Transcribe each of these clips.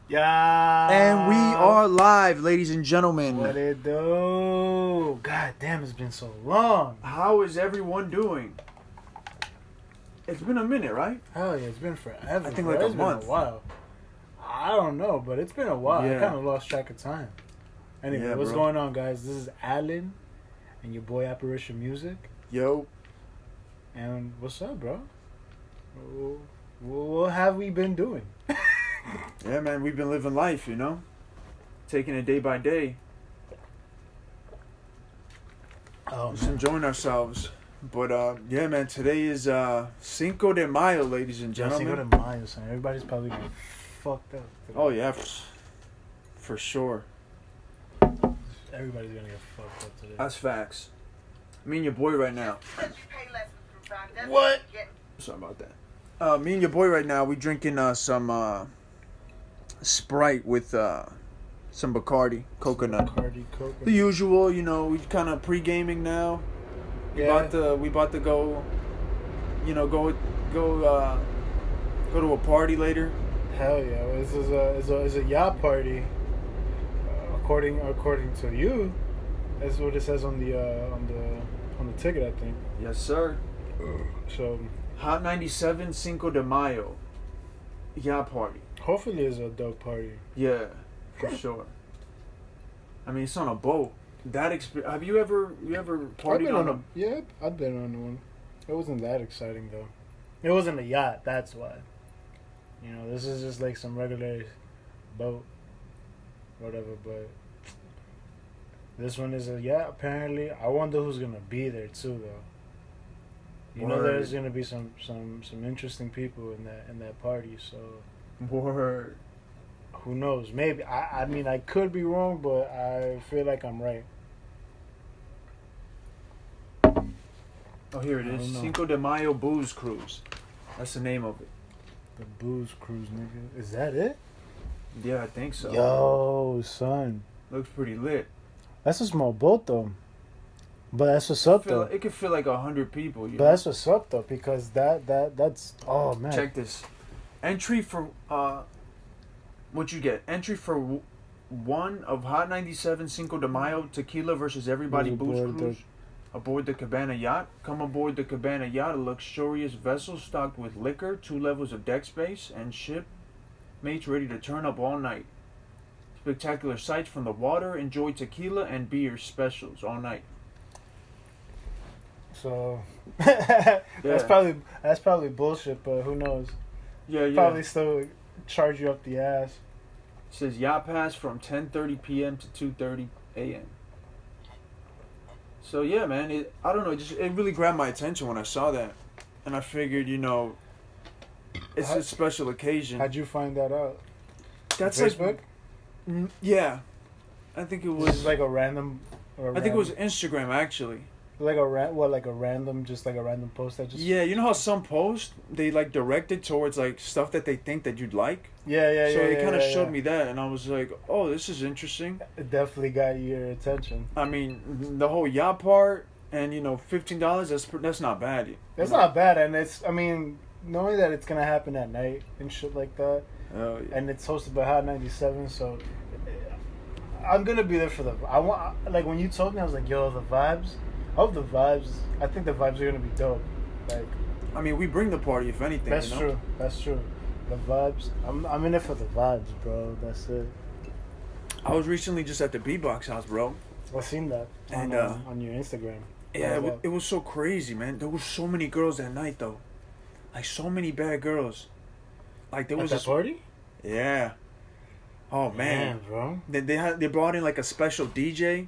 Yeah. And we are live, ladies and gentlemen. What it do? God damn, it's been so long. How is everyone doing? It's been a minute, right? Hell yeah, it's been forever. I think bro. like a It's month. been a while. I don't know, but it's been a while. I Yeah. kind of lost track of time. Anyway, Yeah, what's bro. going on, guys? This is Alan and your boy Apparition Music. Yo. And what's up, bro? What have we been doing? Yeah, man, we've been living life, you know? Taking it day by day. Oh, Just man. enjoying ourselves. But, yeah, man, today is Cinco de Mayo, ladies and Cinco gentlemen. de Mayo, son. Everybody's probably getting fucked up today. Oh, yeah, for sure. Everybody's gonna get fucked up today. That's facts. Me and your boy right now. What? Sorry about that. Me and your boy right now, we drinking some Sprite with some Bacardi, coconut. Bacardi, coconut. The usual, you know, we kind of pre-gaming now. We about to go, you know, go to a party later. Hell yeah! This is a yacht party. According to you, that's what it says on the ticket, I think. Yes, sir. So Hot 97 Cinco de Mayo. Yacht party. hopefully it's a dope party. Yeah, for sure. I mean, it's on a boat. Have you ever partied on a? Yeah, I've been on one. It wasn't that exciting though. It wasn't a yacht. That's why. You know, this is just like some regular boat, whatever. But this one is a yacht. Apparently, I wonder who's gonna be there too, though. You know, Word. there's gonna be some interesting people in that party. So Word. who knows? Maybe I mean I could be wrong, but I feel like I'm right. Oh, here it I is. don't know. Cinco de Mayo Booze Cruise. That's the name of it. The booze cruise, nigga. Is that it? Yeah, I think so. Yo, son. Looks pretty lit. That's a small boat though. But that's what's up though. It could fit like 100 people. You But know? that's what's up though, because that's oh man. Check this. Entry for what you get? Entry for one of Hot 97 Cinco de Mayo Tequila versus Everybody Who's Booze aboard Cruise. Aboard the Cabana Yacht. Come aboard the Cabana Yacht, a luxurious vessel stocked with liquor, 2 levels of deck space, and shipmates ready to turn up all night. Spectacular sights from the water. Enjoy tequila and beer specials all night. So Yeah. that's probably bullshit, but who knows? Yeah. Probably still charge you up the ass. It says yacht pass from 10:30 p.m. to 2:30 a.m. So yeah, man, I don't know, it really grabbed my attention when I saw that, and I figured, you know, it's a special occasion. How'd you find that out? That's Facebook? like, yeah, I think it Was was. like a random. I think it was Instagram actually. like a random post that just. Yeah, you know how some posts they like directed towards like stuff that they think that you'd like. Yeah. So it kind of yeah. showed me that, and I was like, oh, this is interesting. It definitely got your attention. I mean, the whole yacht part, and you know, $15. That's not bad. That's not bad, and I mean, knowing that it's gonna happen at night and shit like that, Oh yeah. and it's hosted by Hot 97, so I'm gonna be there for like when you told me, I was like, yo, the vibes. I hope the vibes. I think the vibes are gonna be dope. Like I mean, we bring the party if anything. that's you know? true. That's true. The vibes. I'm in it for the vibes, bro. That's it. I was recently just at the B-Box house, bro. I've seen that And, on your Instagram. Yeah, Wow. it was so crazy, man. There was so many girls that night, though. Like, so many bad girls. Like, there At was that this... party? Yeah. Oh, man. Damn, bro. They brought in, like, a special DJ.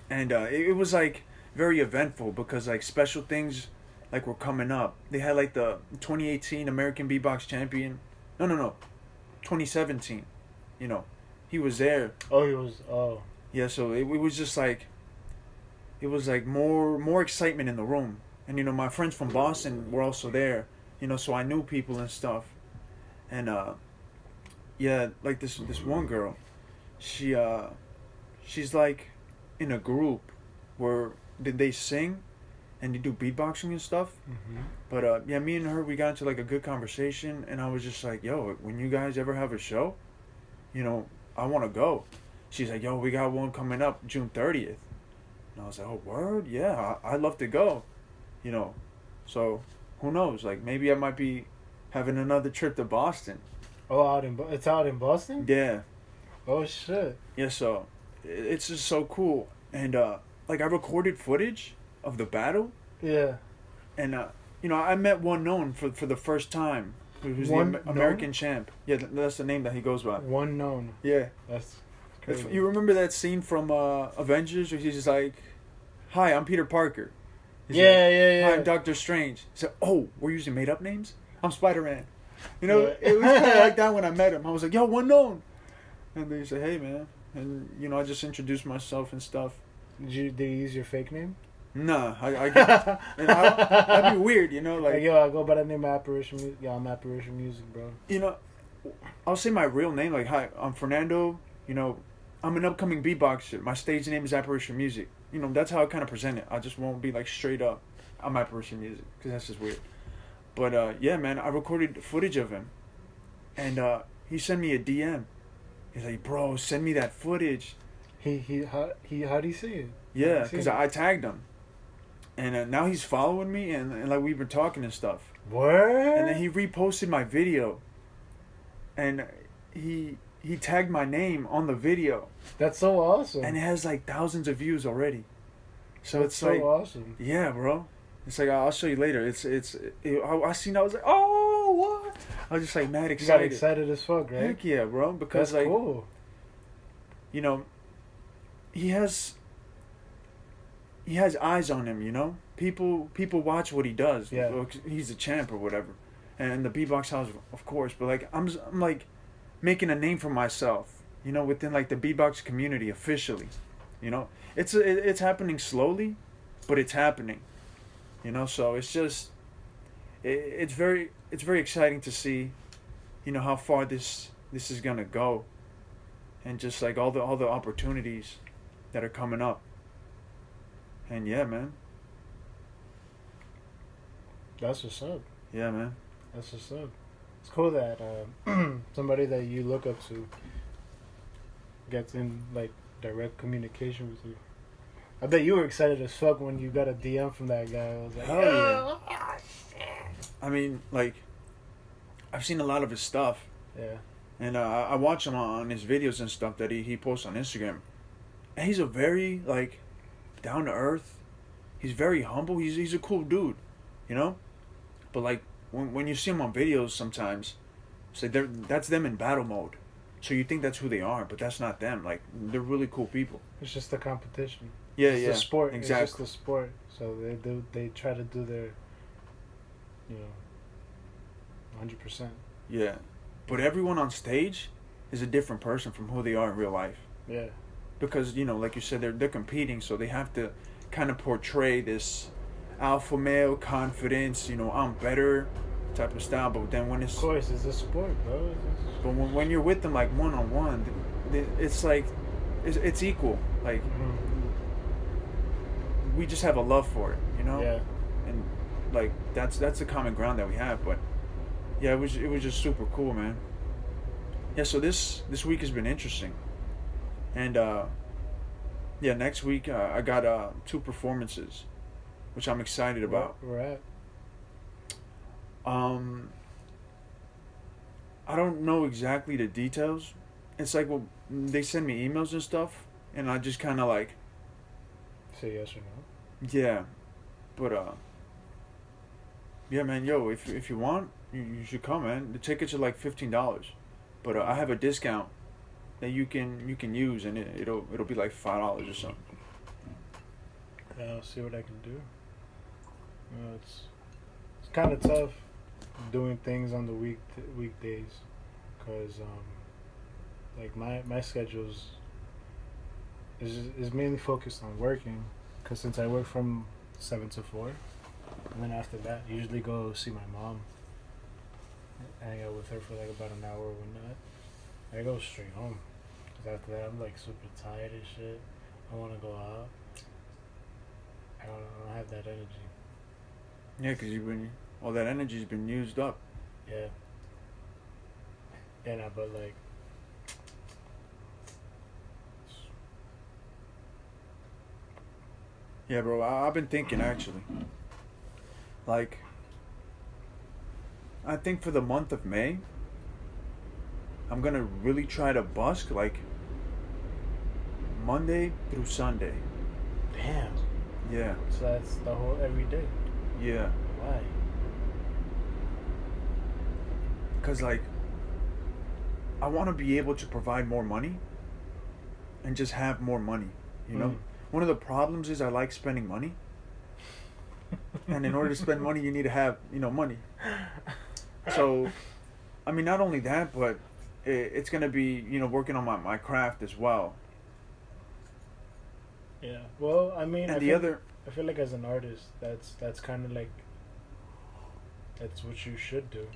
And it was, like, very eventful because, like, special things, like, were coming up. They had, like, the 2018 American B-Box champion. No. 2017. You know. He was there. Oh, he was. Oh. Yeah, so it was just like, it was like more excitement in the room, and you know my friends from Boston were also there, you know, so I knew people and stuff, and yeah, like this one girl, she's like in a group where they sing, and they do beatboxing and stuff, Mm-hmm. but yeah, me and her we got into like a good conversation, and I was just like, yo, when you guys ever have a show, you know, I want to go. She's like, yo, we got one coming up June 30th. And I was like, oh, word? Yeah, I'd love to go. You know, so who knows? Like, maybe I might be having another trip to Boston. Oh, it's out in Boston? Yeah. Oh, shit. Yeah, so it's just so cool. And, like, I recorded footage of the battle. Yeah. And, you know, I met One Known for the first time. Who's One the Known? American champ. Yeah, that's the name that he goes by. One Known. Yeah. That's crazy. You remember that scene from Avengers where he's just like, hi, I'm Peter Parker. He's Yeah, like, yeah, yeah. hi, I'm Doctor Strange. He said, oh, we're using made-up names? I'm Spider-Man. You know, Yeah. it was kind of like that when I met him. I was like, yo, One Known. And they said, hey, man. And, you know, I just introduced myself and stuff. Did you use your fake name? Nah, that'd be weird, you know, like, yo, I go by the name of Apparition Music. Yeah, I'm Apparition Music, bro. you know, I'll say my real name, like, hi, I'm Fernando, you know, I'm an upcoming beatboxer. My stage name is Apparition Music. You know, that's how I kind of present it. I just won't be, like, straight up, I'm Apparition Music, because that's just weird. But, yeah, man, I recorded footage of him, and he sent me a DM. He's like, bro, send me that footage. How do you see it? Yeah, because I tagged him. And now he's following me, and like we've been talking and stuff. What? And then he reposted my video, and he tagged my name on the video, That's so awesome. and it has like thousands of views already. So That's it's so like, awesome. yeah, bro. It's like I show you later. I seen. I was like, oh, what? I was just like mad You got excited. excited as fuck, right? Heck yeah, bro. Because That's like, cool. you know, he has eyes on him, you know? People watch what he does. Yeah. Well, he's a champ or whatever. And the beatbox house, of course, but like I'm like making a name for myself, you know, within like the beatbox community officially. You know? It's happening slowly, but it's happening. You know, so it's just it's very exciting to see, you know, how far this is going to go, and just like all the opportunities that are coming up. And yeah, man. That's what's up. Yeah, man. That's what's up. It's cool that somebody that you look up to gets in like direct communication with you. I bet you were excited as fuck when you got a DM from that guy. I was like, Hell yeah. I mean, like, I've seen a lot of his stuff, yeah. and I watch him on his videos and stuff that he posts on Instagram. And he's a very, like, down to earth. He's very humble. He's a cool dude, you know? But, like, when you see him on videos sometimes, it's like that's them in battle mode. So you think that's who they are, but that's not them. Like, they're really cool people. It's just a competition. Yeah, It's yeah. a sport. Exactly. It's just a sport. So they try to do their, 100%. Yeah. But everyone on stage is a different person from who they are in real life. Yeah. Because, you know, like you said, they're competing, so they have to kind of portray this alpha male confidence, you know, I'm better type of style. But then when it's... Of course, it's a sport, bro. But when you're with them, like, one-on-one, it's like... It's equal. Like, we just have a love for it, you know? Yeah. And, like, that's the common ground that we have. But, yeah, it was just super cool, man. Yeah, so this week has been interesting. And, yeah, next week I got 2 performances, which I'm excited about. Where at? I don't know exactly the details. It's like, well, they send me emails and stuff, and I just kind of like, Say yes or no. yeah. But, yeah, man, yo, if you want, you should come, man. The tickets are like $15. But I have a discount that you can use, and it'll be like $5 or something. Yeah, I'll see what I can do. It's kind of tough doing things on the weekdays, cause like my schedule's is mainly focused on working, cause since I work from 7 to 4, and then after that usually go see my mom, hang out with her for like about an hour or whatnot. I go straight home, cause after that I'm like super tired and shit. I want to go out. I don't have that energy. Yeah, because all that energy's been used up. Yeah. Yeah, nah, but like, Yeah, bro. I've been thinking actually. Like, I think for the month of May, I'm gonna really try to busk like Monday through Sunday. Damn. Yeah, So that's the whole every day. yeah. Why? Cause like, I want to be able to provide more money, and just have more money. You know, Mm. one of the problems is I like spending money, and in order to spend money, you need to have money. So, I mean, not only that, but it's gonna be working on my craft as well. Yeah. Well, I mean, And the other, I feel like as an artist, that's kind of like that's what you should do.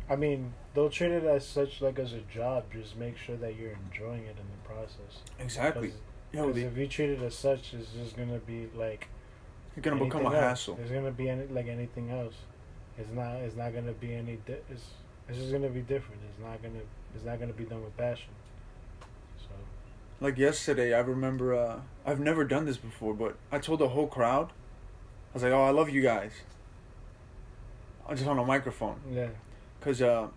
I mean, don't treat it as such like as a job. Just make sure that you're enjoying it in the process. exactly. Because if you treat it as such, it's just gonna be like You're gonna become a anything else. hassle. It's gonna be like anything else. It's not. It's not gonna be any. It's just gonna be different. It's not gonna. It's not gonna be done with passion. So. Like yesterday, I remember. I've never done this before, but I told the whole crowd, I was like, "Oh, I love you guys." I just on a microphone, Yeah. cause I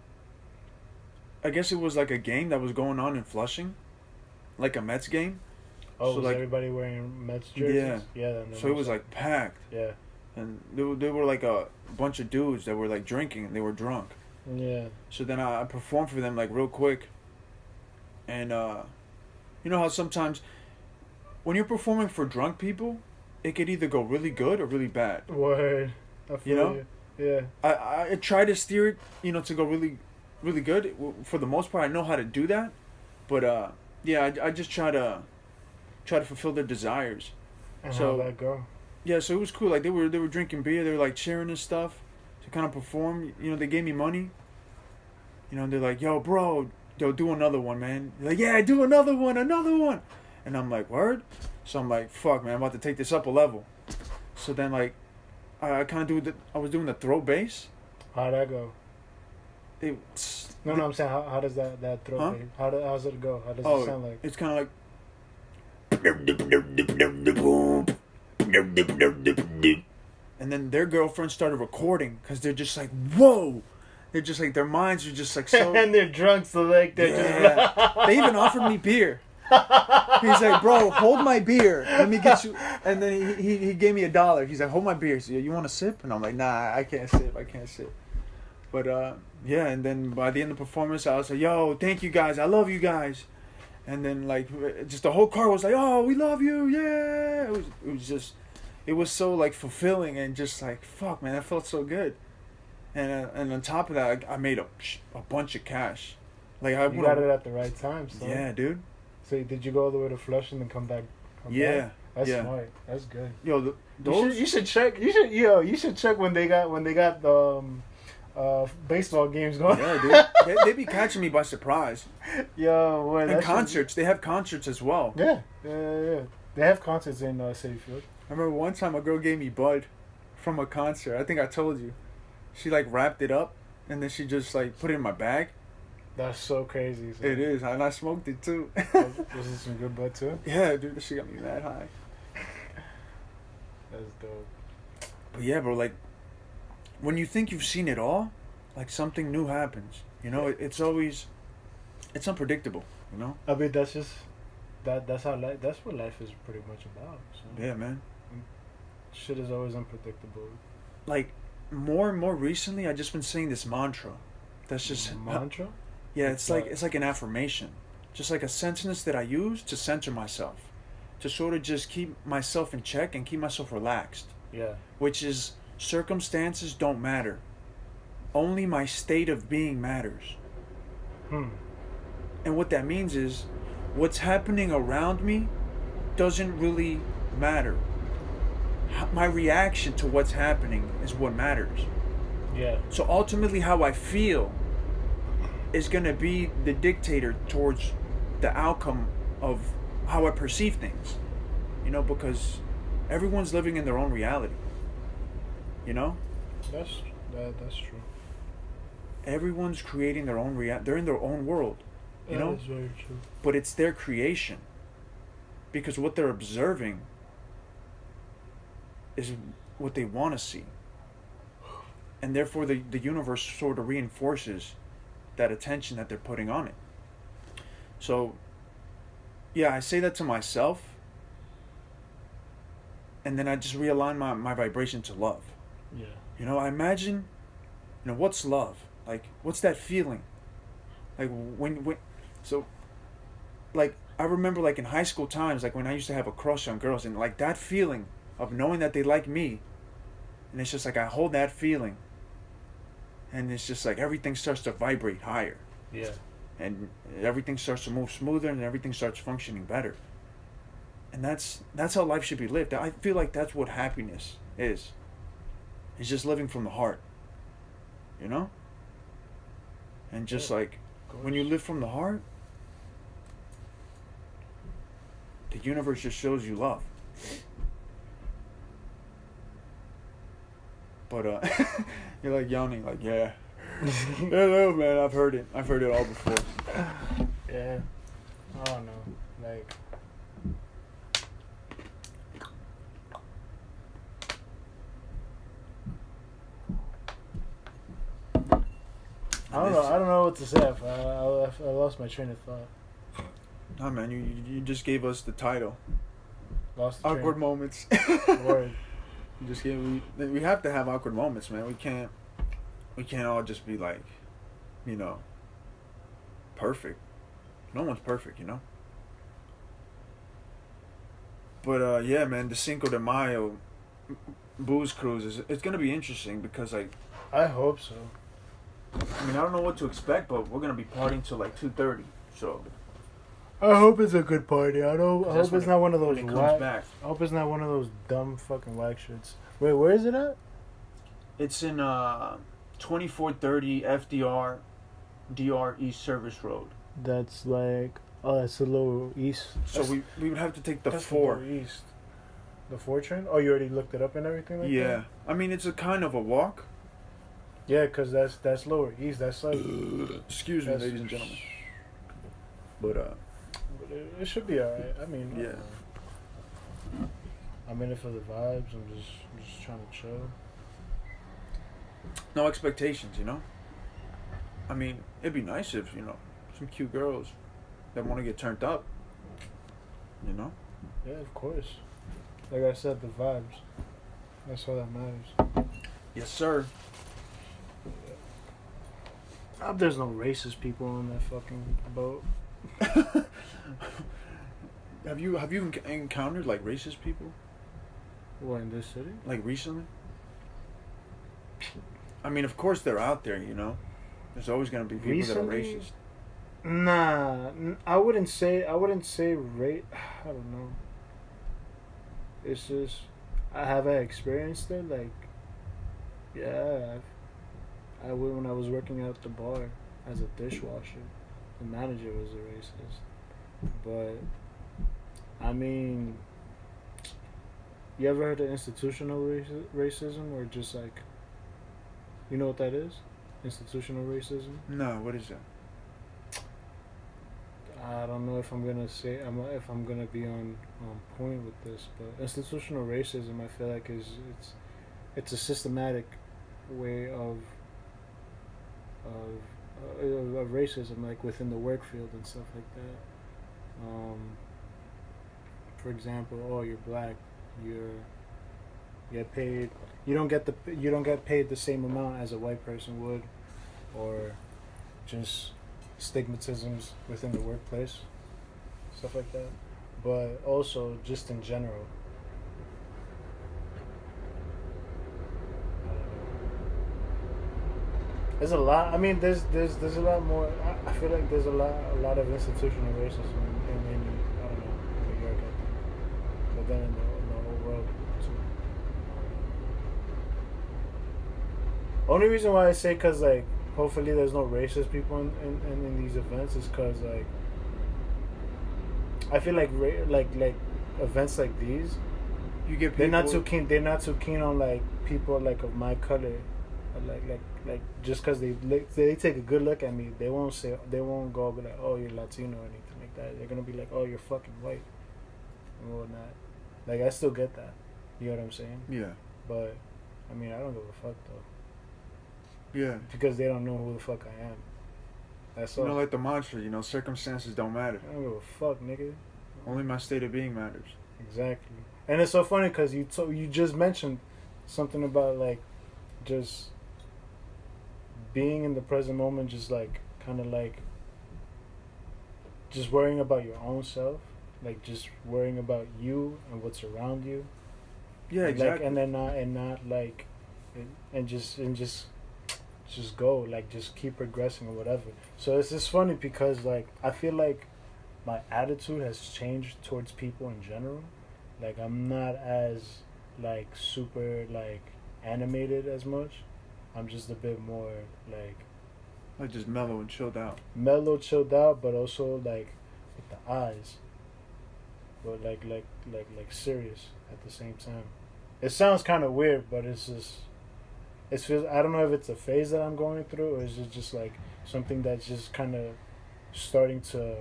guess it was like a game that was going on in Flushing, like a Mets game. Oh, So, was like- everybody wearing Mets jerseys? Yeah. Yeah. Then So it was like packed, Yeah. and they were like a bunch of dudes that were like drinking, and they were drunk. Yeah. So then I performed for them like real quick, and you know how sometimes when you're performing for drunk people, it could either go really good or really bad. Word. I feel know? you. Yeah. I try to steer it, to go really, really good. For the most part, I know how to do that, but yeah, I just try to fulfill their desires. And So- how'd that go? Yeah, so it was cool. Like they were drinking beer, they were like cheering and stuff to kind of perform. They gave me money. They're like, "Yo, bro, do another one, man." They're like, "Yeah, do another one," and I'm like, "Word." So I'm like, "Fuck, man, I'm about to take this up a level." So then like, I kind of I was doing the throw bass. How'd that go? It's No, I'm saying how does that throw? Huh? Thing? How's it go? How does Oh, it sound like? it's kind of like. And then their girlfriend started recording because they're just like, whoa! They're just like, their minds are just like so. And they're drunk, so like they're Yeah. They even offered me beer. He's like, bro, hold my beer. Let me get you. And then he gave me $1. He's like, hold my beer. So, you want a sip? And I'm like, nah, I can't sip. But yeah, and then by the end of the performance, I was like, yo, thank you guys. I love you guys. And then like, just the whole car was like, oh, we love you. Yeah. It was so like fulfilling and just like, fuck, man, that felt so good. And on top of that, I made a bunch of cash. Like I You got it at the right time. So. Yeah, dude. So did you go all the way to Flushing and come back? Yeah. Back? That's Yeah. smart. That's good. Yo, those. You should check. You should check when they got the baseball games going. Yeah, dude. They be catching me by surprise. Yo, boy, And that shit- concerts. They have concerts as well. Yeah. They have concerts in City Field. I remember one time a girl gave me bud from a concert. I think I told you. She like wrapped it up and then she just like put it in my bag. That's so crazy. So. It is, and I smoked it too. This is some good butt too. Yeah, dude, that shit got me mad high. That's dope. But yeah, bro, like when you think you've seen it all, like something new happens. It's always, it's unpredictable. I mean, that's just that's how life. That's what life is pretty much about. So. Yeah, man. Shit is always unpredictable. Like more and more recently, I just been saying this mantra. That's just Mantra. Yeah, it's like an affirmation, just like a sentence that I use to center myself, to sort of just keep myself in check and keep myself relaxed. Yeah. Which is, circumstances don't matter. Only my state of being matters. And what that means is, what's happening around me doesn't really matter. My reaction to what's happening is what matters. Yeah. So ultimately, how I feel is going to be the dictator towards the outcome of how I perceive things. Because everyone's living in their own reality. That's true. Everyone's creating their own they're in their own world. That is very true. But it's their creation. Because what they're observing is what they want to see. And therefore, the universe sort of reinforces that attention that they're putting on it. So, yeah, I say that to myself, and then I just realign my vibration to love. Yeah. You know, I imagine, what's love? Like, what's that feeling? Like, so, like, I remember, like, in high school times, like, when I used to have a crush on girls, and, like, that feeling of knowing that they like me, and it's just like I hold that feeling, and it's just like everything starts to vibrate higher. Yeah. And everything starts to move smoother, and everything starts functioning better. And that's how life should be lived. I feel like that's what happiness is. It's just living from the heart. You know? And just like when you live from the heart, the universe just shows you love. But you're like yawning, like, yeah. Hello, man. I've heard it all before. Yeah. I don't know. Like, I don't know what to say. I lost my train of thought. Nah, man, you just gave us the title. Lost the Awkward train. moments. Word. You just we have to have awkward moments, man. We can't all just be like, perfect. No one's perfect, But yeah, man, the Cinco de Mayo booze cruise it's gonna be interesting because like I hope so. I mean, I don't know what to expect, but we're gonna be partying till like 2:30. So I hope it's a good party. I hope it's not one of those when it comes whack. back. I hope it's not one of those dumb fucking whack shits. Wait, where is it at? It's in 2430 FDR DR East Service Road. That's like that's the Lower East. So we would have to take the that's 4. The Lower East. The 4 train? Oh, you already looked it up and everything like that? Yeah. I mean, it's a kind of a walk. Yeah, because that's Lower East. That's like... Excuse me, ladies and gentlemen. But it should be alright. I mean... Yeah. I'm in it for the vibes. I'm just trying to chill. No expectations, I mean, it'd be nice if, some cute girls that want to get turned up, Yeah, of course. Like I said, the vibes. That's all that matters. Yes, sir. I hope there's no racist people on that fucking boat. Have you encountered like racist people? What, in this city? Like recently? I mean, of course they're out there, There's always gonna be people Recently? that are racist. Nah, I wouldn't say I don't know. It's just have I experienced it? Like, yeah, I would when I was working at the bar as a dishwasher. The manager was a racist, but I mean, you ever heard of institutional racism, or just like, you know what that is? Institutional racism? No, what is that? I don't know if I'm gonna be on point with this, but institutional racism, I feel like it's a systematic way of racism, like within the work field and stuff like that. For example, oh, you're black, you get paid. You don't get paid the same amount as a white person would, or just stigmatisms within the workplace, stuff like that. But also just in general. There's a lot. I mean, there's a lot more. I feel like there's a lot of institutional racism in I don't know, in New York, I think, but then in the whole world too. Only reason why I say, cause like hopefully there's no racist people in these events is cause like I feel like like events like these, You get people. they're not too keen. They're not too keen on like people like of my color. Like just because they take a good look at me, they won't go be like, oh, you're Latino or anything like that. They're gonna be like, oh, you're fucking white and whatnot. Like I still get that, You know what I'm saying? Yeah. But I mean, I don't give a fuck though. Yeah. Because they don't know who the fuck I am. That's all. You know, like the mantra, circumstances don't matter. I don't give a fuck, nigga. Only my state of being matters. Exactly. And it's so funny because you just mentioned something about like just being in the present moment, just like kind of like just worrying about your own self, like just worrying about you and what's around you. Yeah, exactly. Like, and then not like, and just go, like just keep progressing or whatever. So it's just funny because like I feel like my attitude has changed towards people in general. Like I'm not as like super like animated as much. I'm just a bit more like just mellow and chilled out. mellow, chilled out, but also like with the eyes, but like serious at the same time. It sounds kind of weird, but it's just it's feels. I don't know if it's a phase that I'm going through, or is it just like something that's just kind of starting to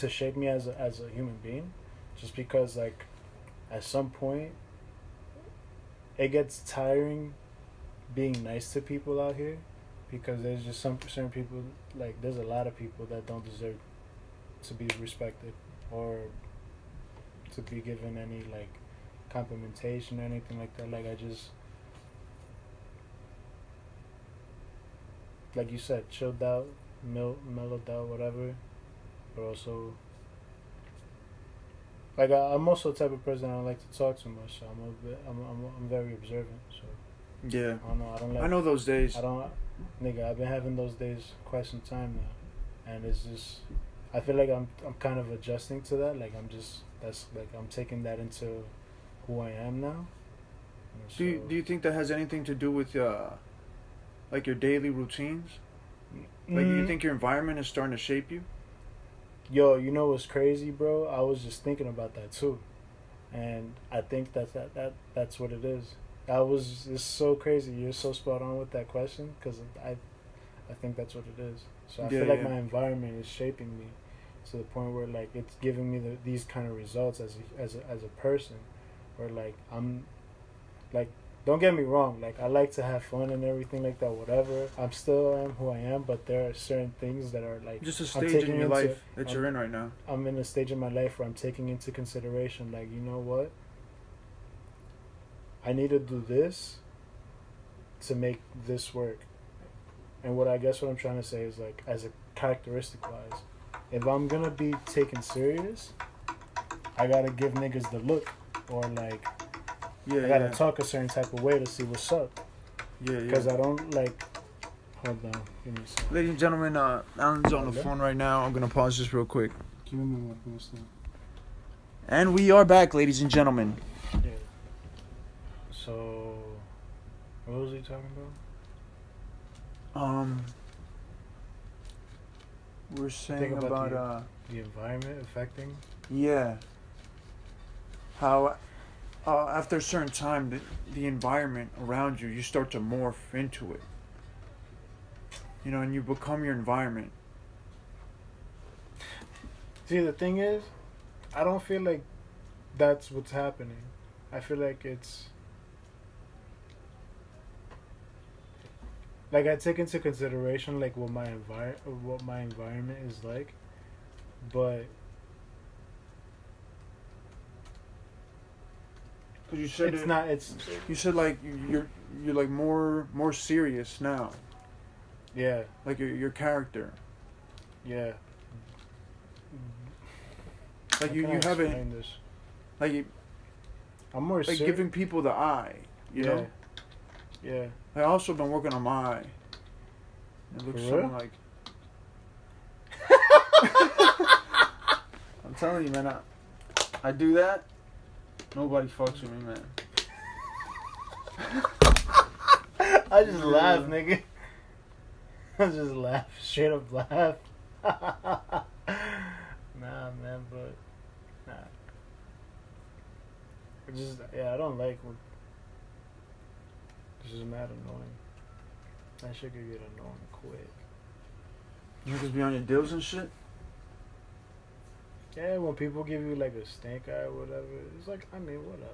shape me as a human being, just because like at some point it gets tiring being nice to people out here, because there's just some certain people, like there's a lot of people that don't deserve to be respected or to be given any like complimentation or anything like that. Like I just, like you said, chilled out, mellowed out, whatever. But also, like I'm also the type of person I don't like to talk too much. So I'm very observant. So Yeah. I don't know. I don't like. I know those days. I don't, nigga. I've been having those days quite some time now, and it's just. I feel like I'm kind of adjusting to that. Like that's like I'm taking that into who I am now. Do you think that has anything to do with like your daily routines? Like, do you think your environment is starting to shape you? Yo, you know what's crazy, bro? I was just thinking about that too, and I think that's what it is. It's so crazy. You're so spot on with that question, because I think that's what it is. So I feel like my environment is shaping me to the point where like it's giving me these kind of results as a person, where like I'm like, don't get me wrong, like I like to have fun and everything like that, whatever. I'm still am who I am, but there are certain things that are like just a stage in your life that you're in right now. I'm in a stage in my life where I'm taking into consideration, like, you know what? I need to do this to make this work. And what I'm trying to say is like, as a characteristic wise, if I'm gonna be taken serious, I gotta give niggas the look, or like I gotta talk a certain type of way to see what's up. Yeah. Because I don't like. Hold on, give me a second. Ladies and gentlemen, Alan's on the phone right now. I'm gonna pause just real quick. Give me one second. And we are back, ladies and gentlemen. Yeah. So, what was he talking about? We're saying about the environment affecting. Yeah. How after a certain time, the environment around you start to morph into it. You know, and you become your environment. See, the thing is, I don't feel like that's what's happening. I feel like it's like I take into consideration like what my environment is like, but because you said it's not. It's you said like you're like more serious now. Yeah. Like your character. Yeah. Like you haven't. This? Like I'm more like giving people the eye. You know. Yeah. I also been working on my eye. It looks something like. I'm telling you, man. I do that. Nobody fucks with me, man. I just laugh, nigga. I just laugh, straight up laugh. Nah, man, but nah. I don't like when. It's just mad annoying. That shit could get annoying quick. You just be on your deals and shit? Yeah, when people give you like a stink eye or whatever, it's like, I mean, whatever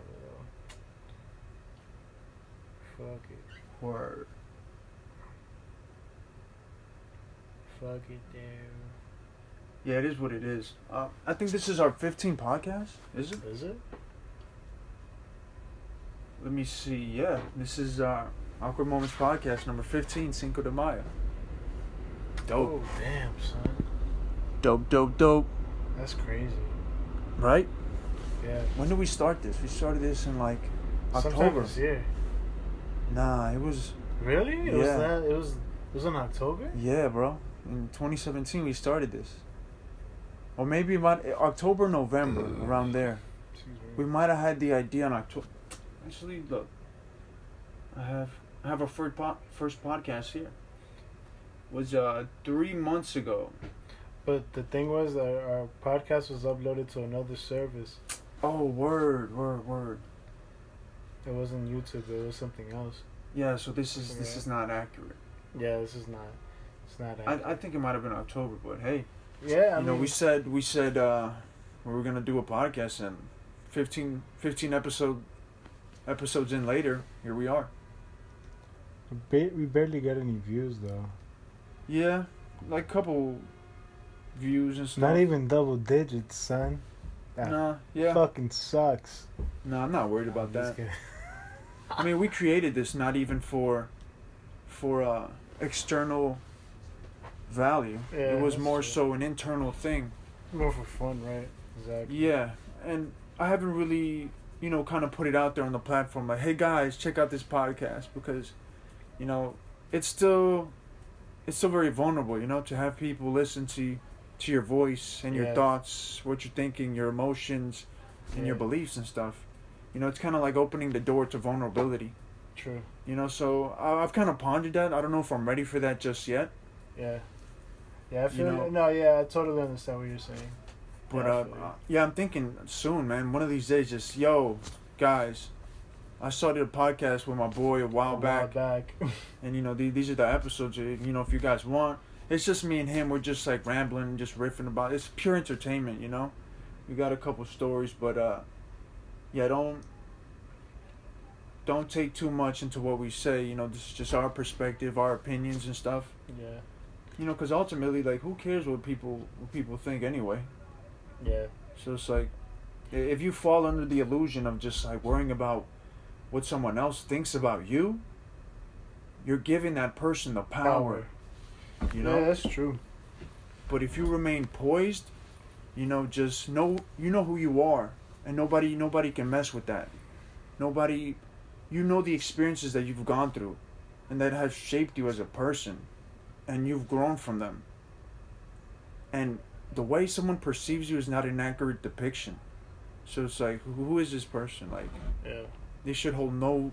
though. Fuck it. Word. Fuck it, damn. Yeah, it is what it is. I think this is our 15th podcast. Is it? Is it? Let me see. Yeah, this is Awkward Moments podcast number 15, Cinco de Mayo. Dope. Oh, damn, son. Dope. That's crazy. Right? Yeah. When did we start this? We started this in like Sometime October. this year. Nah, it was. Really? It was Yeah. that? It was in October? Yeah, bro. In 2017 we started this. Or maybe about October, November, around there. Excuse me. We might have had the idea in October. Actually, look. I have our first podcast here. It was 3 months ago. But the thing was that our podcast was uploaded to another service. Oh, word. It wasn't YouTube. It was something else. Yeah, so this is not accurate. Yeah, this is not. It's not. Accurate. I think it might have been October, but hey, Yeah, I you know, mean, we said we were gonna do a podcast, and 15 episodes in later, here we are. we barely get any views though. Yeah, like couple views and stuff. Not even double digits, son. That Nah, yeah. fucking sucks. No, I'm not worried about I'm just that. kidding. I mean, we created this not even for external value. Yeah, It was that's more true. so an internal thing. More for fun, right? Exactly. Yeah, and I haven't really, you know, kind of put it out there on the platform like, hey guys, check out this podcast, because, you know, it's still very vulnerable, you know, to have people listen to your voice and your Yeah. thoughts, what you're thinking, your emotions, and your Yeah. beliefs and stuff. You know, it's kind of like opening the door to vulnerability. True. You know, so I've kind of pondered that. I don't know if I'm ready for that just yet. Yeah. Yeah, I feel. know- No, yeah, I totally understand what you're saying. But Yeah, I feel you. yeah, I'm thinking soon, man. One of these days, just yo, guys, I started a podcast with my boy a while back, and you know these are the episodes. You know, if you guys want, it's just me and him. We're just like rambling, just riffing about. It's pure entertainment, you know. We got a couple stories, but yeah, don't take too much into what we say. You know, this is just our perspective, our opinions and stuff. Yeah. You know, because ultimately, like, who cares what people think anyway? Yeah. So it's like, if you fall under the illusion of just like worrying about what someone else thinks about you, you're giving that person the power. You know. Yeah, that's true. But if you remain poised, you know, just know who you are, and nobody can mess with that. Nobody, you know the experiences that you've gone through, and that have shaped you as a person, and you've grown from them. And the way someone perceives you is not an accurate depiction. So it's like, who is this person? Like, Yeah. they should hold no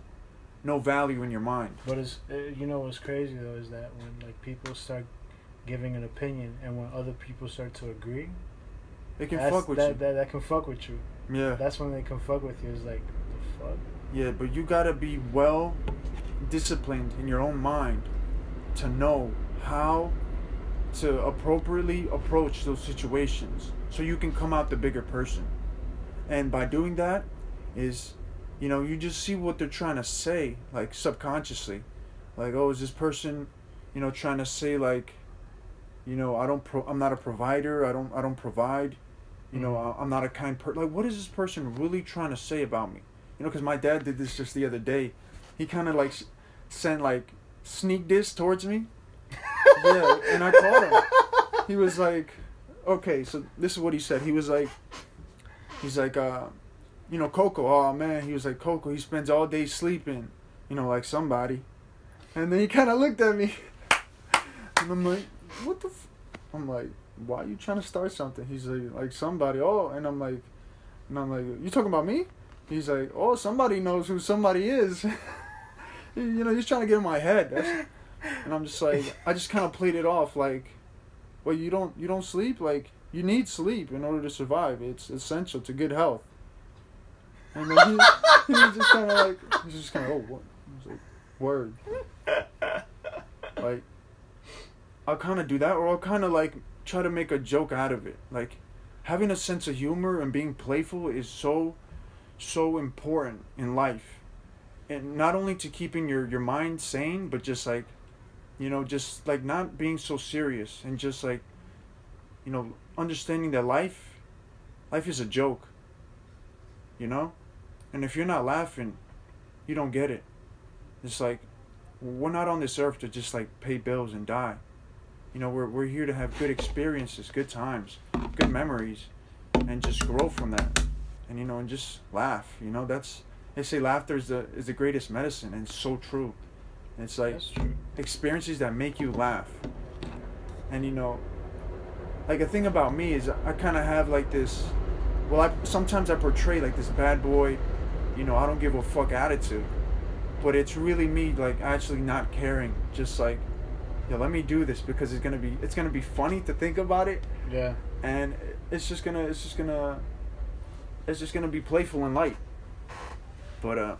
value in your mind. But it's you know what's crazy though is that when like people start giving an opinion and when other people start to agree, They can that's- fuck with you. That can fuck with you. Yeah. That's when they can fuck with you. It's like the fuck. Yeah, but you gotta be well disciplined in your own mind to know how to appropriately approach those situations so you can come out the bigger person. And by doing that is, you know, you just see what they're trying to say, like subconsciously. Like, oh, is this person, you know, trying to say like, you know, I'm not a provider, I don't provide, you know, I'm not a kind person. Like, what is this person really trying to say about me? You know, because my dad did this just the other day. He kind of like sent like sneak diss towards me. Yeah, and I caught him. He was like, okay, so this is what he said. He's like, you know, Coco, oh man, he was like, Coco, he spends all day sleeping, you know, like somebody. And then he kind of looked at me, and I'm like, what the I'm like, why are you trying to start something? He's like somebody, oh, and I'm like, you talking about me? He's like, oh, somebody knows who somebody is. You know, he's trying to get in my head. And I'm just like, I just kind of played it off like, well, you don't sleep? Like, you need sleep in order to survive. It's essential to good health. And then he was just kind of like, oh, what? I was like, word. Like, I'll kind of do that, or I'll kind of like try to make a joke out of it. Like, having a sense of humor and being playful is so important in life, and not only to keeping your mind sane, but just like, just like not being so serious, and just like, understanding that life is a joke, and if you're not laughing, you don't get it. It's like, we're not on this earth to just like pay bills and die. We're here to have good experiences, good times, good memories, and just grow from that, and just laugh. They say laughter is the greatest medicine, and it's so true. It's like That's true. experiences that make you laugh, and like a thing about me is I kind of have like this. Well, sometimes I portray like this bad boy, I don't give a fuck attitude, but it's really me like actually not caring, just like, yeah, let me do this because it's gonna be funny to think about it, Yeah. and it's just gonna be playful and light. But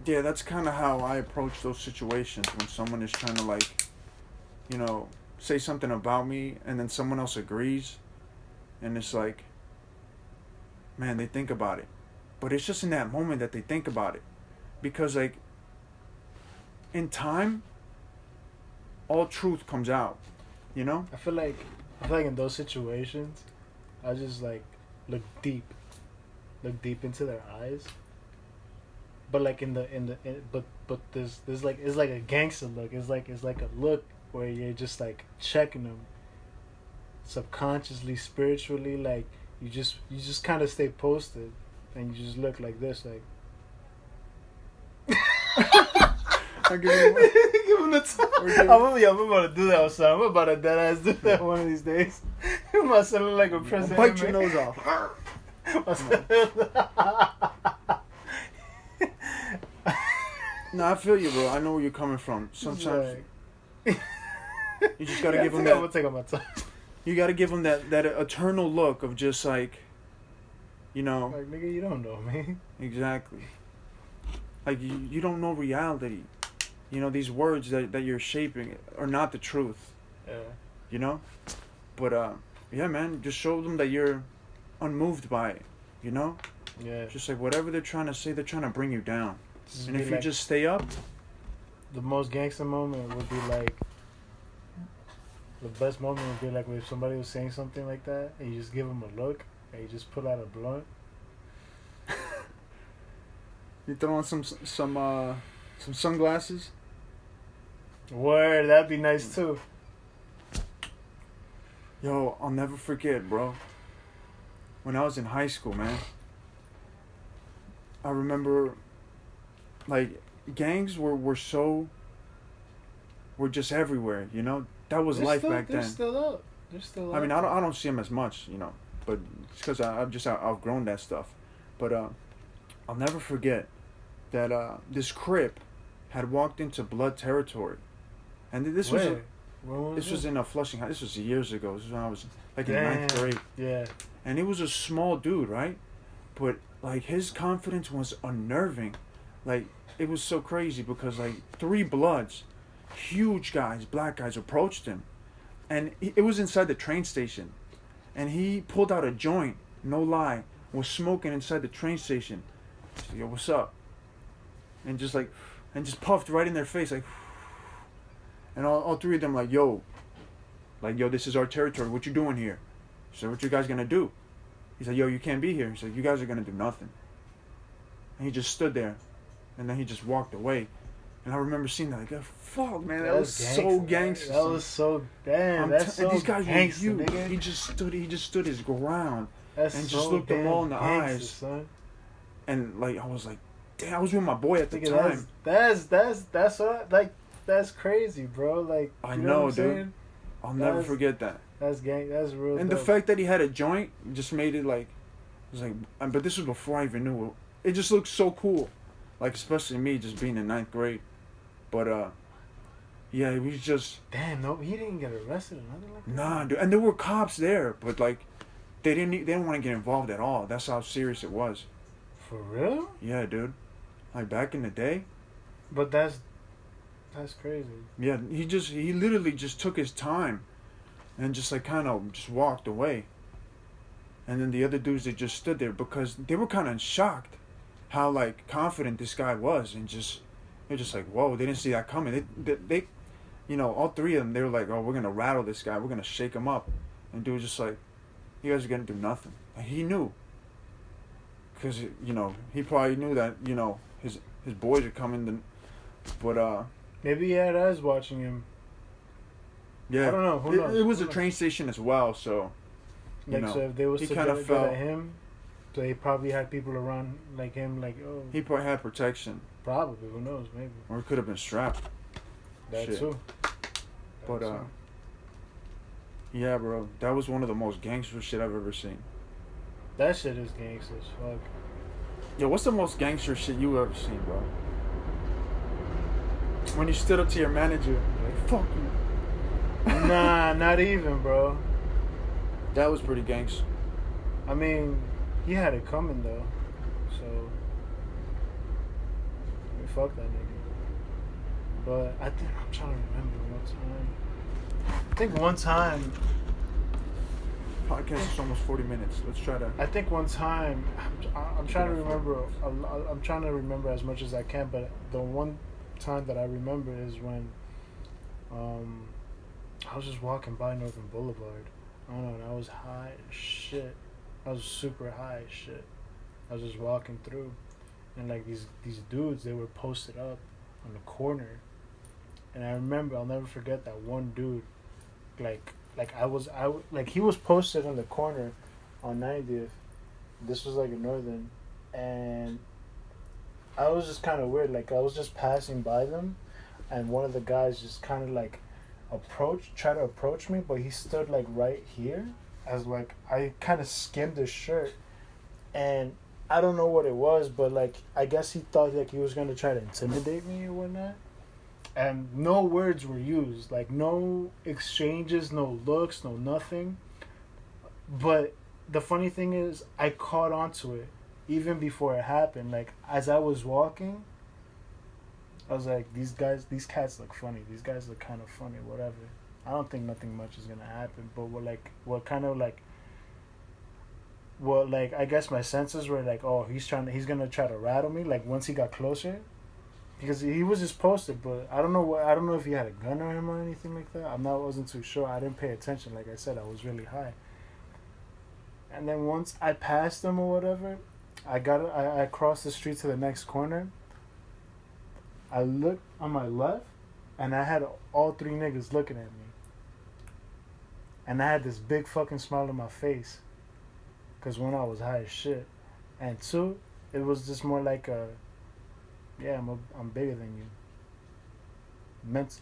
yeah, that's kind of how I approach those situations when someone is trying to like, say something about me, and then someone else agrees, and it's like, man, they think about it, but it's just in that moment that they think about it, because like, in time, all truth comes out, I feel like in those situations, I just like look deep into their eyes. But like but there's like, it's like a gangster look. It's like a look where you're just like checking them subconsciously, spiritually. Like you just kind of stay posted, and you just look like this, like. I'll give you one. Give him the time. I'm about to do that with son. I'm about to dead ass do that one of these days. My son look like a president. Bite your nose off. No, I feel you, bro. I know where you're coming from. Sometimes you just gotta give them that. I'm gonna take on my time. You gotta give them that eternal look of just like, Like, nigga, you don't know me. Exactly. Like you don't know reality. These words that you're shaping are not the truth. Yeah. But yeah, man, just show them that you're unmoved by it. Yeah. Just like whatever they're trying to say, they're trying to bring you down. Just And be if you like, just stay up, the most gangster moment would be like, the best moment would be like if somebody was saying something like that, and you just give them a look, and you just pull out a blunt. you throw on some sunglasses. Word, that'd be nice too. Yo, I'll never forget, bro. When I was in high school, man, I remember, like, gangs were just everywhere, That was life back then. They're still up. They're still up. I mean, I don't see them as much, but it's because I've just outgrown that stuff. But I'll never forget that this Crip had walked into blood territory, and this was in Flushing. This was years ago. This was when I was like in ninth grade. Yeah. And he was a small dude, right? But like his confidence was unnerving. Like it was so crazy because like 3 Bloods, huge guys, black guys, approached him, and it was inside the train station, and he pulled out a joint. No lie, was smoking inside the train station. So, yo, what's up? And just puffed right in their face, like. And all 3 of them like, yo, this is our territory. What you doing here? He said, what you guys gonna do? He said, yo, you can't be here. He said, you guys are gonna do nothing. And he just stood there, and then he just walked away. And I remember seeing that, like, fuck, man, that was so gangster. That was so damn. That's so these guys gangster, were huge. nigga. He just stood his ground, That's and so just looked them all in the gangster, eyes. son. And like I was like, damn, I was with my boy at the Nigga, time. That's what, like, that's crazy, bro. Like, I you know, what I'm dude. saying? I'll never forget that. That's That's real. And dope. the fact that he had a joint just made it like, it was like, but this was before I even knew it. It just looked so cool, like especially me just being in ninth grade. But yeah, it was just. Damn, no, he didn't get arrested or nothing like that. Nah, dude, and there were cops there, but like, they didn't want to get involved at all. That's how serious it was. For real? Yeah, dude. Like back in the day. But that's crazy. Yeah, he literally just took his time, and just like kind of just walked away. and then the other dudes, they just stood there because they were kind of shocked how like confident this guy was, and just they're just like, whoa, they didn't see that coming. They you know, all three of them, they were like, oh, we're gonna rattle this guy, we're gonna shake him up, and dude was just like, you guys are gonna do nothing. And he knew, because you know, he probably knew that, you know, his boys are coming. But maybe he had eyes watching him. yeah, I don't know. Who knows? It was a train station as well, so you know, so if they was he to kinda get felt- at him, so he probably had people around like him, like, oh, he probably had protection, probably. Who knows? Maybe or it could have been strapped. that Shit. too. But That too. yeah, bro, that was one of the most gangster shit I've ever seen. That shit is gangster as fuck. Yo, what's the most gangster shit you ever seen, bro? When you stood up to your manager, like, fuck you. Nah, not even, bro. That was pretty gangster. I mean, he had it coming though, so I mean, fuck that nigga. But I think I'm trying to remember one time. I think one time. Podcast is almost 40 minutes. Let's try to. I think one time. I'm trying to remember. I'm trying to remember as much as I can. But the one time that I remember is when I was just walking by Northern Boulevard. I don't know, and I was high as shit. I was super high as shit. I was just walking through, and like these dudes, they were posted up on the corner, and I remember, I'll never forget that one dude, like he was posted on the corner on 90th. This was like in Northern, and I was just kind of weird. Like I was just passing by them, and one of the guys just kind of like try to approach me, but he stood like right here, as like I kind of skimmed his shirt, and I don't know what it was, but like I guess he thought like he was gonna try to intimidate me or whatnot, and no words were used, like no exchanges, no looks, no nothing. But the funny thing is, I caught onto it even before it happened. Like as I was walking, I was like, these cats look funny. These guys look kind of funny, whatever. I don't think nothing much is going to happen. But I guess my senses were like, oh, he's going to try to rattle me. Like once he got closer, because he was just posted, but I don't know if he had a gun on him or anything like that. I wasn't too sure. I didn't pay attention. Like I said, I was really high. And then once I passed him or whatever, I crossed the street to the next corner. I looked on my left, and I had all three niggas looking at me. And I had this big fucking smile on my face. Because one, I was high as shit. And two, it was just more like I'm bigger than you.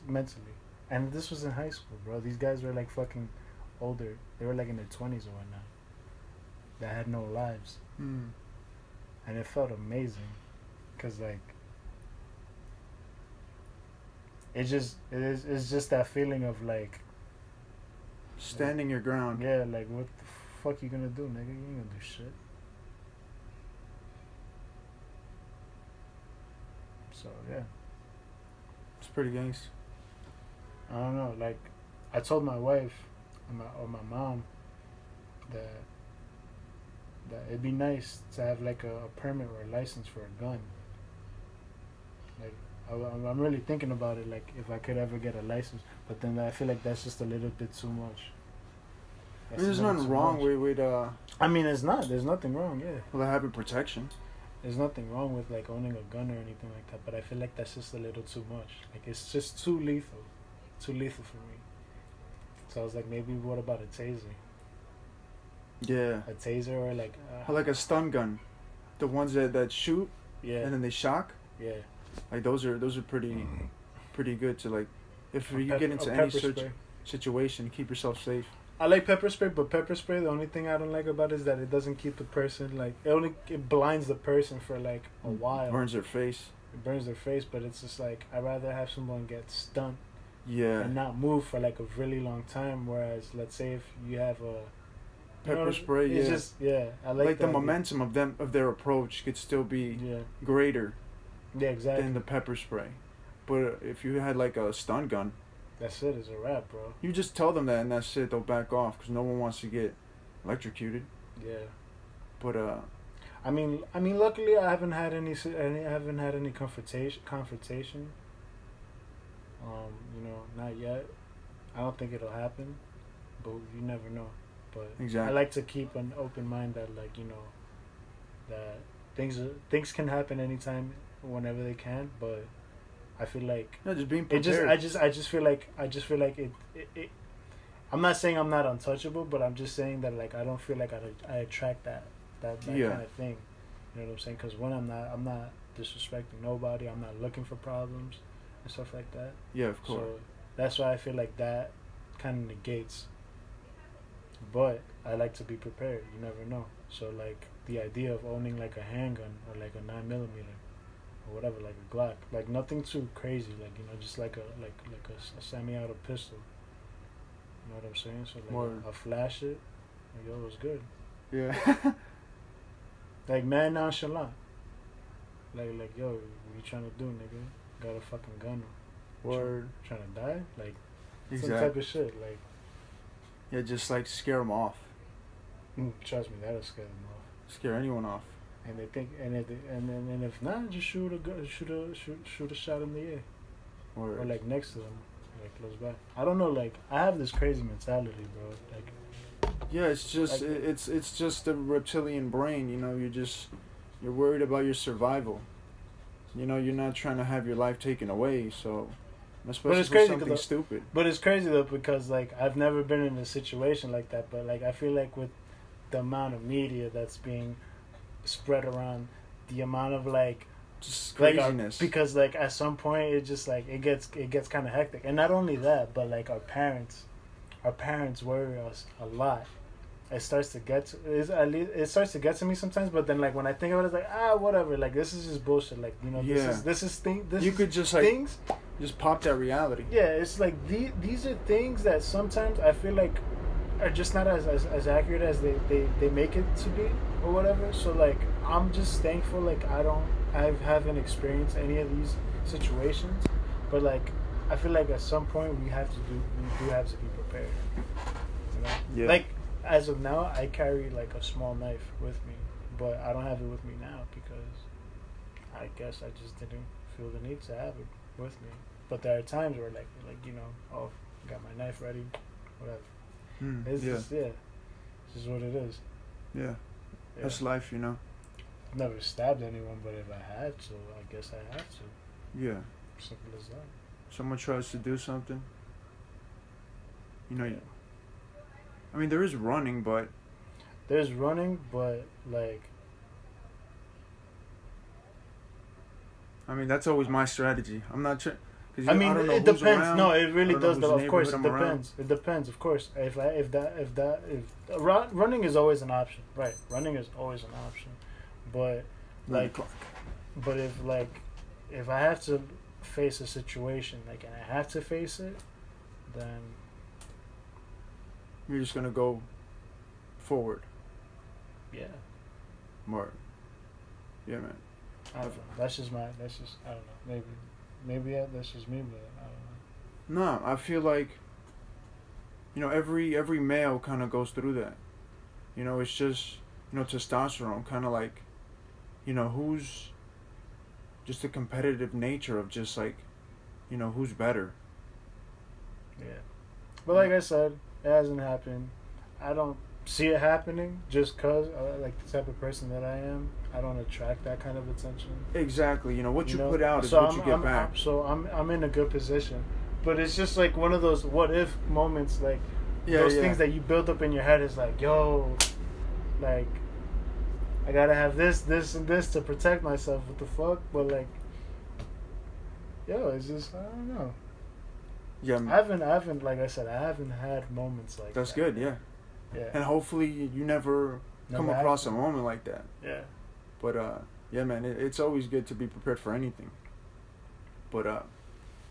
Mentally. And this was in high school, bro. These guys were like fucking older. They were like in their 20s or whatnot. That had no lives. Mm. And it felt amazing. Because like, it's just that feeling of like Standing your ground. yeah, like what the fuck you gonna do, nigga? You ain't gonna do shit. So yeah, It's pretty gangster. I don't know. Like, I told my wife or my mom that it'd be nice to have like a permit or a license for a gun. Like, I'm really thinking about it, like if I could ever get a license, but then I feel like that's just a little bit too much. That's There's a little nothing too wrong much. with I mean, it's not. There's nothing wrong. Yeah, having protection. there's nothing wrong with like owning a gun or anything like that. But I feel like that's just a little too much. Like it's just too lethal for me. So I was like, maybe what about a taser? Yeah. A taser or like Or like a stun gun, the ones that shoot yeah, and then they shock. yeah. Like those are pretty good to like if you get into A any pepper spray. situation, keep yourself safe. I like pepper spray, but pepper spray, the only thing I don't like about it is that it doesn't keep the person, like, it blinds the person for, like, a while. Burns their face. It burns their face, but it's just, like, I'd rather have someone get stunned Yeah. and not move for, like, a really long time, whereas, let's say if you have a... Pepper spray, it's yeah. just, yeah, I Like the that. momentum of their approach could still be Yeah, greater yeah, exactly. than the pepper spray. But if you had like a stun gun, That's it, it's a wrap, bro. you just tell them that and that's it. They'll back off because no one wants to get electrocuted. Yeah. But I mean, luckily I haven't had I haven't had any confrontation. You know, not yet. I don't think it'll happen, but you never know. But I exactly. like to keep an open mind that, like, you know, that things can happen anytime, whenever they can. But I feel like No, just being it just prepared. I just feel like it. I'm not saying I'm not untouchable, but I'm just saying that, like, I don't feel like I attract that Yeah. kind of thing. You know what I'm saying? Because when I'm not disrespecting nobody. I'm not looking for problems and stuff like that. Yeah, of course. So that's why I feel like that kind of negates. But I like to be prepared. You never know. So, like, the idea of owning like a handgun or like a 9mm or whatever, like a Glock, like nothing too crazy, like, you know, just like a semi-auto pistol. You know what I'm saying? So, like, Word. I'll flash it. Like, yo, it was good. Yeah. Like, man, nonchalant. Like, yo, what you trying to do, nigga? Got a fucking gun. Word. Trying to die? Like, some Exactly. type of shit. Like, Yeah, just like scare them off. trust me, that'll scare them off. Scare anyone off. And they think, and if not, just shoot a shot in the air, Word. or like next to them, like close by. I don't know. Like, I have this crazy mentality, bro. Like, Yeah, it's just Like- it's just the reptilian brain. You know, you're worried about your survival. You know, you're not trying to have your life taken away. So, especially it's for crazy 'cause something the- stupid. but it's crazy though, because like I've never been in a situation like that. But like, I feel like with the amount of media that's being spread around, the amount of like Just like craziness. because like at some point it just like it gets kind of hectic. And not only that, but like our parents worry us a lot. It starts to get to, at least it starts to get to me sometimes, but then like when I think about it, it's like, whatever, like this is just bullshit, like, you know, Yeah. this is you is could just like things. just pop that reality. Yeah, it's like these are things that sometimes I feel like are just not as accurate as they make it to be or whatever. So like I'm just thankful like I haven't experienced any of these situations, but like I feel like at some point we do have to be prepared. You know? Yeah. Like, as of now, I carry like a small knife with me, but I don't have it with me now because I guess I just didn't feel the need to have it with me. But there are times where like you know, oh, got my knife ready, whatever. It's Yeah. just it's just what it is. Yeah. Yeah. That's life, you know. I've never stabbed anyone, but if I had to, I guess I have to. Yeah. Simple as that. Someone tries to do something. You know, Yeah. I mean, there is running, but There's running, but like I mean that's always my strategy. I'm not trying. I mean, don't know it who's depends. around. No, it really I don't know does. whose Though. Of course, it neighborhood I'm around. depends. It depends, of course. If running is always an option, right? Running is always an option, but like, but if I have to face a situation, like, and I have to face it, then You're just gonna go forward. yeah, More. Yeah, man. I don't know. That's just I don't know. Maybe that's just me, but I don't know. No, I feel like, you know, every male kind of goes through that. You know, it's just, you know, testosterone, kind of like, you know, who's just the competitive nature of just like, you know, who's better. Yeah, but like I said, it hasn't happened. I don't see it happening just cause like the type of person that I am. I don't attract that kind of attention. Exactly. You know, what you know? put out is So what you get back. I'm in a good position, but it's just like one of those what if moments, like Yeah, those yeah. things that you build up in your head is like, yo, like I gotta have this, and this to protect myself. What the fuck? But like, yo, it's just I don't know. Yeah, I haven't like I said, I haven't had moments like that's that. good. Yeah, Yeah. and hopefully you never come Never across a happened. moment like that. Yeah. But yeah, man, it's always good to be prepared for anything. But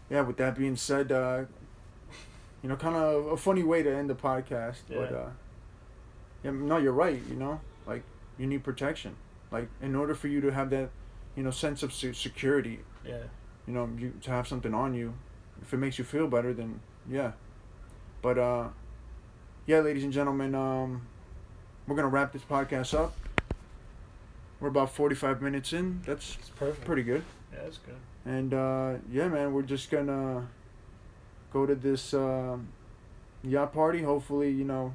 yeah, with that being said, you know, kind of a funny way to end the podcast. Yeah. But yeah, no, you're right. You know, like you need protection. Like in order for you to have that, you know, sense of security. Yeah. You know, you to have something on you. If it makes you feel better, then yeah. But yeah, ladies and gentlemen, we're gonna wrap this podcast up. We're about 45 minutes in. That's It's perfect. pretty good. Yeah, that's good. And yeah, man, we're just gonna go to this yacht party. Hopefully, you know,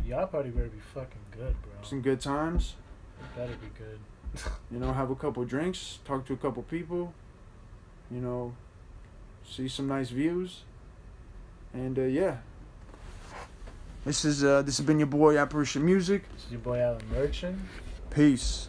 Yacht party better be fucking good, bro. some good times. It better be good. You know, have a couple drinks, talk to a couple people. You know, see some nice views. And yeah, this has been your boy Apparition Music. This is your boy Alan Merchant. Peace.